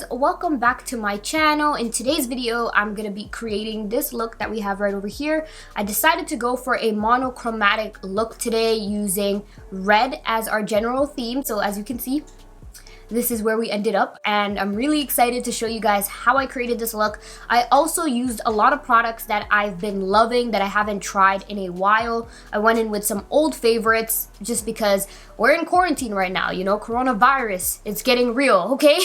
Welcome back to my channel. In today's video, I'm gonna be creating this look that we have right over here. I decided to go for a monochromatic look today using red as our general theme. So as you can see, this is where we ended up, and I'm really excited to show you guys how I created this look. I also used a lot of products that I've been loving that I haven't tried in a while. I went in with some old favorites just because we're in quarantine right now, you know, coronavirus, it's getting real, okay?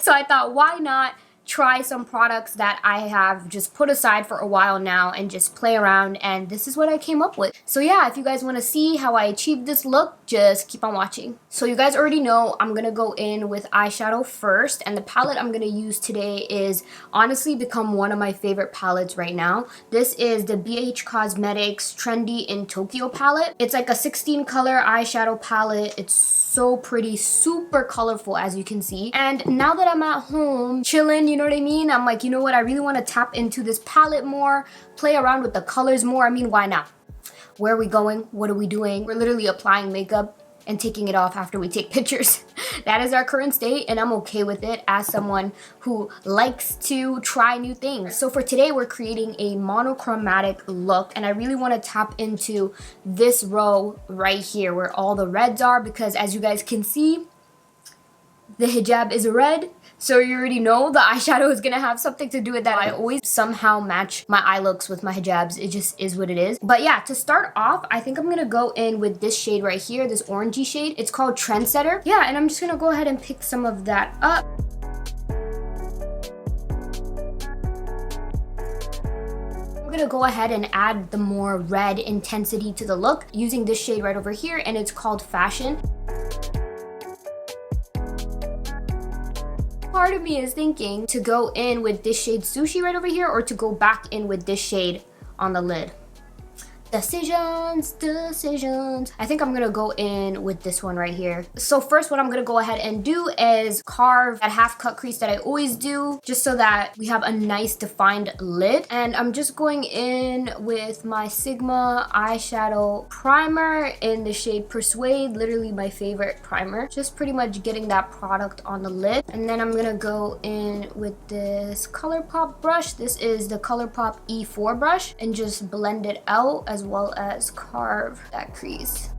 So I thought, why not try some products that I have just put aside for a while now and just play around, and this is what I came up with. So yeah, if you guys want to see how I achieved this look, just keep on watching. So you guys already know I'm gonna go in with eyeshadow first, and the palette I'm gonna use today is honestly become one of my favorite palettes right now. This is the BH Cosmetics Trendy in Tokyo palette. It's like a 16 color eyeshadow palette. It's so pretty, super colorful as you can see. And now that I'm at home chilling, you know what I mean, I'm like, you know what, I really want to tap into this palette more, play around with the colors more. I mean, why not? Where are we going? What are we doing? We're literally applying makeup and taking it off after we take pictures. That is our current state, and I'm okay with it as someone who likes to try new things. So for today, we're creating a monochromatic look, and I really want to tap into this row right here where all the reds are, because as you guys can see, the hijab is red. So you already know the eyeshadow is gonna have something to do with that. I always somehow match my eye looks with my hijabs. It just is what it is. But yeah, to start off, I think I'm gonna go in with this shade right here, this orangey shade. It's called Trendsetter. Yeah, and I'm just gonna go ahead and pick some of that up. I'm gonna go ahead and add the more red intensity to the look using this shade right over here, and it's called Fashion. Part of me is thinking to go in with this shade Sushi right over here, or to go back in with this shade on the lid. Decisions. I think I'm gonna go in with this one right here. So first, what I'm gonna go ahead and do is carve that half cut crease that I always do, just so that we have a nice defined lid. And I'm just going in with my Sigma eyeshadow primer in the shade Persuade, literally my favorite primer. Just pretty much getting that product on the lid. And then I'm gonna go in with this Colourpop brush. This is the Colourpop E4 brush, and just blend it out as well as carve that crease.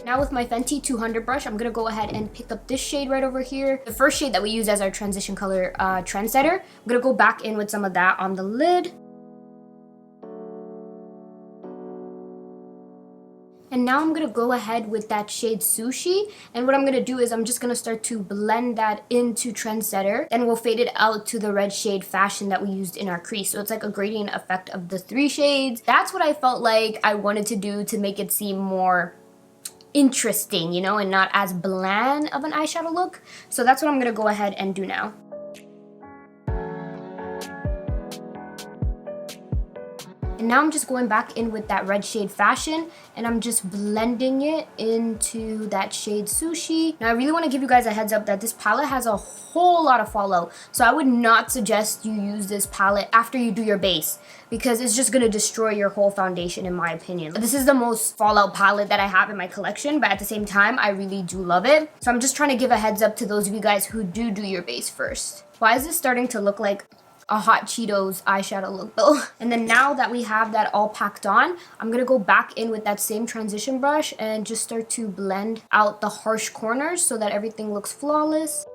Now with my Fenty 200 brush, I'm gonna go ahead and pick up this shade right over here. The first shade that we use as our transition color, Trendsetter. I'm gonna go back in with some of that on the lid. And now I'm gonna go ahead with that shade Sushi. And what I'm gonna do is I'm just gonna start to blend that into Trendsetter. Then we'll fade it out to the red shade Fashion that we used in our crease. So it's like a gradient effect of the three shades. That's what I felt like I wanted to do to make it seem more interesting, you know, and not as bland of an eyeshadow look. So that's what I'm gonna go ahead and do now. And now I'm just going back in with that red shade Fashion, and I'm just blending it into that shade Sushi. Now I really want to give you guys a heads up that this palette has a whole lot of fallout. So I would not suggest you use this palette after you do your base, because it's just going to destroy your whole foundation in my opinion. This is the most fallout palette that I have in my collection, but at the same time, I really do love it. So I'm just trying to give a heads up to those of you guys who do your base first. Why is this starting to look like a Hot Cheetos eyeshadow look though? And then now that we have that all packed on, I'm gonna go back in with that same transition brush and just start to blend out the harsh corners so that everything looks flawless.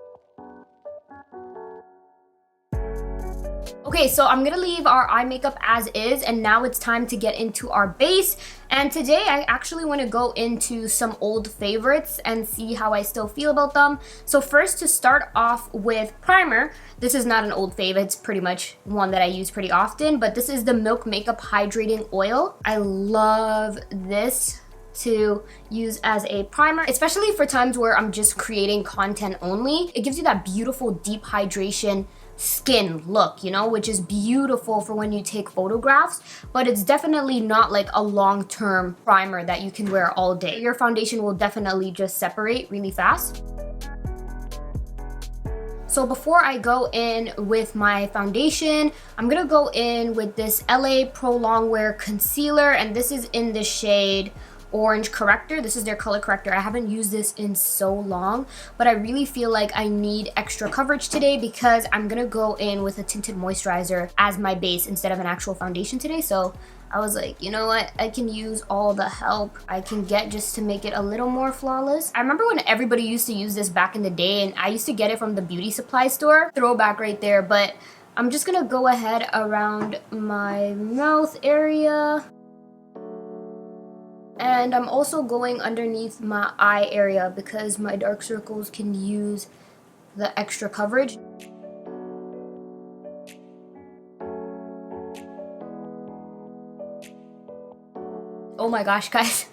Okay, so I'm gonna leave our eye makeup as is, and now it's time to get into our base. And today I actually want to go into some old favorites and see how I still feel about them. So first, to start off with primer, this is not an old fave, it's pretty much one that I use pretty often, but this is the Milk Makeup Hydrating Oil. I love this to use as a primer, especially for times where I'm just creating content only. It gives you that beautiful deep hydration skin look, you know, which is beautiful for when you take photographs, but it's definitely not like a long-term primer that you can wear all day. Your foundation will definitely just separate really fast. So before I go in with my foundation, I'm gonna go in with this LA Pro Longwear Concealer, and this is in the shade Orange Corrector. This is their color corrector. I haven't used this in so long, but I really feel like I need extra coverage today because I'm gonna go in with a tinted moisturizer as my base instead of an actual foundation today. So I was like, you know what? I can use all the help I can get just to make it a little more flawless. I remember when everybody used to use this back in the day, and I used to get it from the beauty supply store. Throwback right there, but I'm just gonna go ahead around my mouth area. And I'm also going underneath my eye area because my dark circles can use the extra coverage. Oh my gosh, guys.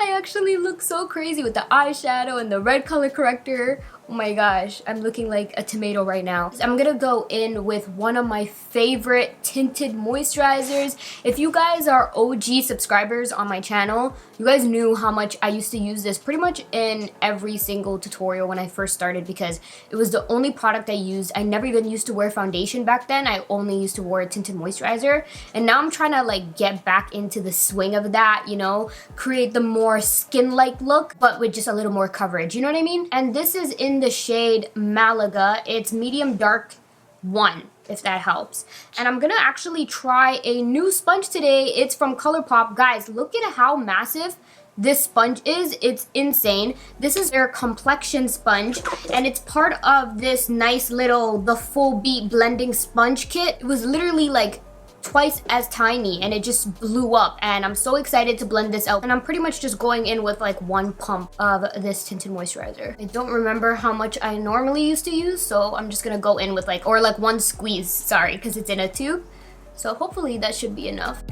I actually look so crazy with the eyeshadow and the red color corrector. Oh my gosh, I'm looking like a tomato right now. I'm gonna go in with one of my favorite tinted moisturizers. If you guys are OG subscribers on my channel, you guys knew how much I used to use this pretty much in every single tutorial when I first started because it was the only product I used. I never even used to wear foundation back then. I only used to wear a tinted moisturizer. And now I'm trying to like get back into the swing of that, you know, create the more skin-like look, but with just a little more coverage, you know what I mean? And this is in the shade Malaga. It's medium dark 1, if that helps. And I'm gonna actually try a new sponge today. It's from Colourpop. Guys, look at how massive this sponge is. It's insane. This is their complexion sponge, and it's part of this nice little the full beat blending sponge kit. It was literally like twice as tiny and it just blew up, and I'm so excited to blend this out. And I'm pretty much just going in with like one pump of this tinted moisturizer. I don't remember how much I normally used to use, so I'm just gonna go in with like, or like one squeeze, sorry, because it's in a tube. So hopefully that should be enough.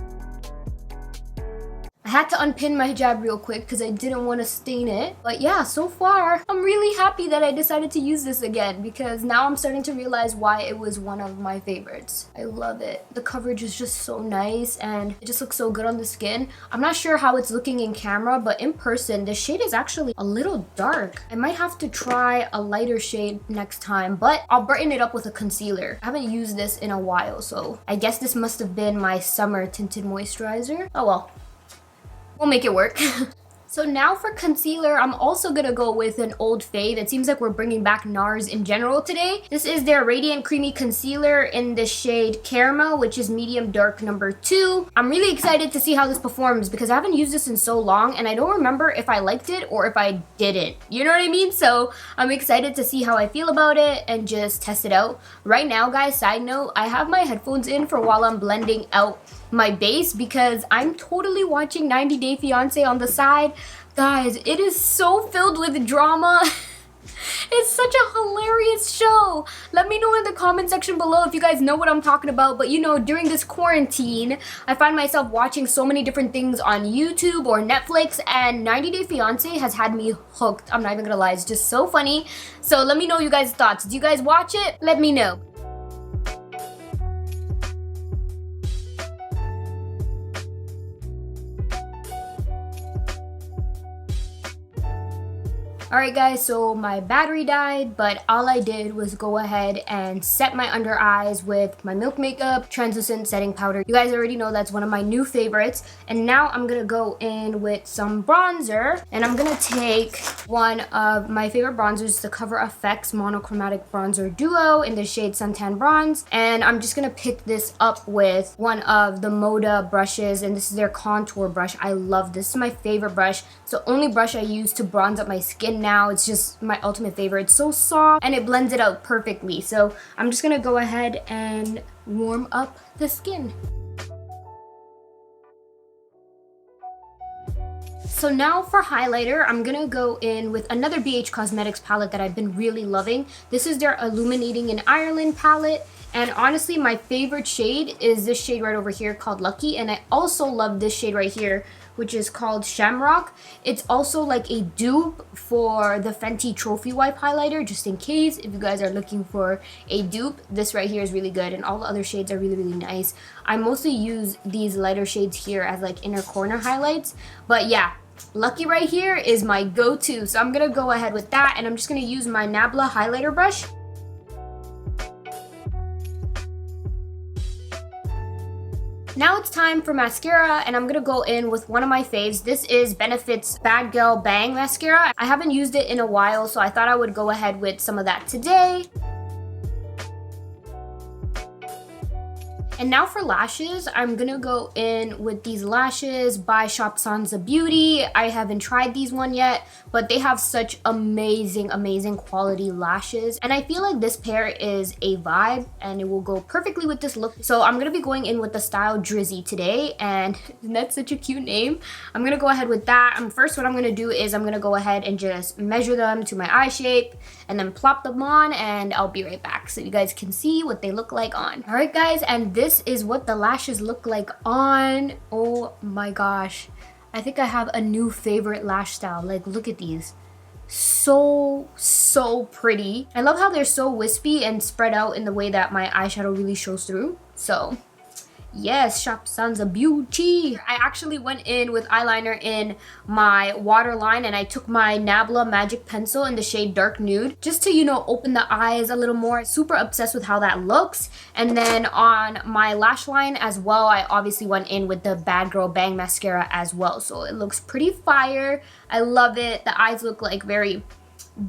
I had to unpin my hijab real quick because I didn't want to stain it. But yeah, so far, I'm really happy that I decided to use this again because now I'm starting to realize why it was one of my favorites. I love it. The coverage is just so nice and it just looks so good on the skin. I'm not sure how it's looking in camera, but in person, the shade is actually a little dark. I might have to try a lighter shade next time, but I'll brighten it up with a concealer. I haven't used this in a while, so I guess this must have been my summer tinted moisturizer. Oh well. We'll make it work. So now for concealer, I'm also gonna go with an old fave. It seems like we're bringing back NARS in general today. This is their Radiant Creamy Concealer in the shade Caramel, which is medium dark number 2. I'm really excited to see how this performs because I haven't used this in so long and I don't remember if I liked it or if I didn't. You know what I mean? So I'm excited to see how I feel about it and just test it out. Right now, guys, side note, I have my headphones in for while I'm blending out my base because I'm totally watching 90 Day Fiancé on the side. Guys, it is so filled with drama. It's such a hilarious show. Let me know in the comment section below if you guys know what I'm talking about. But you know, during this quarantine, I find myself watching so many different things on YouTube or Netflix, and 90 Day Fiancé has had me hooked. I'm not even gonna lie, it's just so funny. So let me know you guys' thoughts. Do you guys watch it? Let me know. Alright guys, so my battery died, but all I did was go ahead and set my under eyes with my Milk Makeup translucent setting powder. You guys already know that's one of my new favorites. And now I'm gonna go in with some bronzer, and I'm gonna take one of my favorite bronzers, the Cover FX Monochromatic Bronzer Duo in the shade Suntan Bronze. And I'm just gonna pick this up with one of the Moda brushes, and this is their contour brush. I love this. This is my favorite brush. It's the only brush I use to bronze up my skin now. It's just my ultimate favorite. It's so soft and it blends it out perfectly. So I'm just gonna go ahead and warm up the skin. So now for highlighter, I'm gonna go in with another BH Cosmetics palette that I've been really loving. This is their Illuminating in Ireland palette. And honestly, my favorite shade is this shade right over here called Lucky. And I also love this shade right here, which is called Shamrock. It's also like a dupe for the Fenty Trophy Wipe highlighter, just in case if you guys are looking for a dupe. This right here is really good, and all the other shades are really, really nice. I mostly use these lighter shades here as like inner corner highlights. But yeah, Lucky right here is my go-to. So I'm gonna go ahead with that, and I'm just gonna use my Nabla highlighter brush. Now it's time for mascara, and I'm gonna go in with one of my faves. This is Benefit's Bad Girl Bang Mascara. I haven't used it in a while, so I thought I would go ahead with some of that today. And now for lashes, I'm gonna go in with these lashes by Shop Sansa Beauty. I haven't tried these one yet, but they have such amazing, amazing quality lashes. And I feel like this pair is a vibe, and it will go perfectly with this look. So I'm gonna be going in with the style Drizzy today, and that's such a cute name. I'm gonna go ahead with that. First, what I'm gonna do is I'm gonna go ahead and just measure them to my eye shape, and then plop them on, and I'll be right back so you guys can see what they look like on. All right, guys, and this is what the lashes look like on. Oh my gosh, I think I have a new favorite lash style. Like, look at these. So pretty. I love how they're so wispy and spread out in the way that my eyeshadow really shows through. So yes, Shop Sansa Beauty. I actually went in with eyeliner in my waterline, and I took my Nabla Magic Pencil in the shade Dark Nude just to, you know, open the eyes a little more. Super obsessed with how that looks. And then on my lash line as well, I obviously went in with the Bad Girl Bang Mascara as well. So it looks pretty fire. I love it. The eyes look like very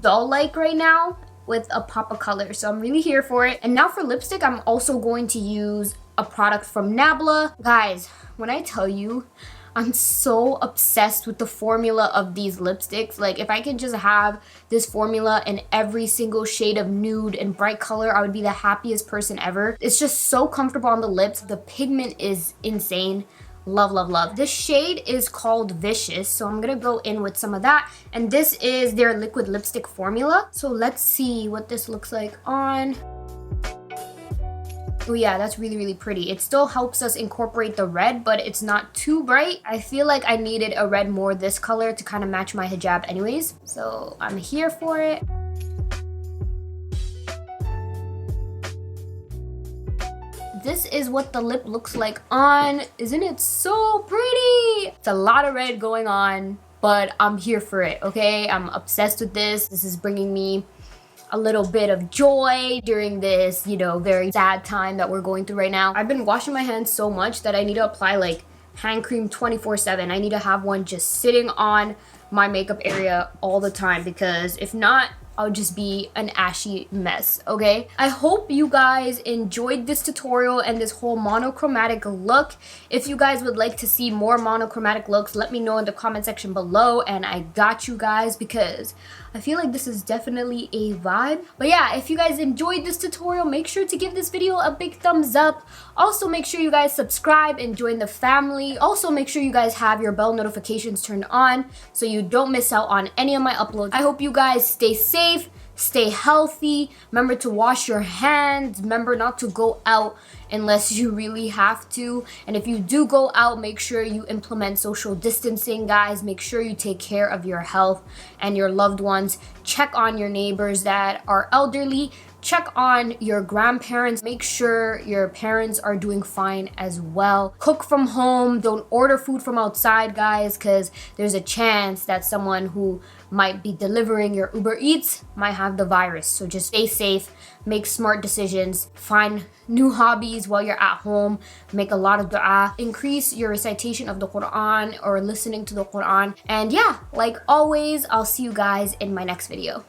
doll-like right now with a pop of color. So I'm really here for it. And now for lipstick, I'm also going to use a product from Nabla. Guys, when I tell you, I'm so obsessed with the formula of these lipsticks. Like, if I could just have this formula in every single shade of nude and bright color, I would be the happiest person ever. It's just so comfortable on the lips. The pigment is insane. Love, love, love. This shade is called Vicious, so I'm gonna go in with some of that. And this is their liquid lipstick formula. So let's see what this looks like on. Oh yeah, that's really, really pretty. It still helps us incorporate the red, but it's not too bright. I feel like I needed a red more this color to kind of match my hijab anyways. So I'm here for it. This is what the lip looks like on. Isn't it so pretty? It's a lot of red going on, but I'm here for it, okay? I'm obsessed with this. This is bringing me a little bit of joy during this, you know, very sad time that we're going through right now. I've been washing my hands so much that I need to apply like hand cream 24/7. I need to have one just sitting on my makeup area all the time, because if not, I'll just be an ashy mess, okay? I hope you guys enjoyed this tutorial and this whole monochromatic look. If you guys would like to see more monochromatic looks, let me know in the comment section below, and I got you guys, because I feel like this is definitely a vibe. But yeah, if you guys enjoyed this tutorial, make sure to give this video a big thumbs up. Also, make sure you guys subscribe and join the family. Also, make sure you guys have your bell notifications turned on so you don't miss out on any of my uploads. I hope you guys stay safe, stay healthy. Remember to wash your hands. Remember not to go out unless you really have to. And if you do go out, make sure you implement social distancing, guys. Make sure you take care of your health and your loved ones. Check on your neighbors that are elderly. Check on your grandparents. Make sure your parents are doing fine as well. Cook from home. Don't order food from outside, guys, because there's a chance that someone who might be delivering your Uber Eats might have the virus. So just stay safe, make smart decisions, find new hobbies while you're at home, make a lot of dua, increase your recitation of the Quran or listening to the Quran. And yeah, like always, I'll see you guys in my next video.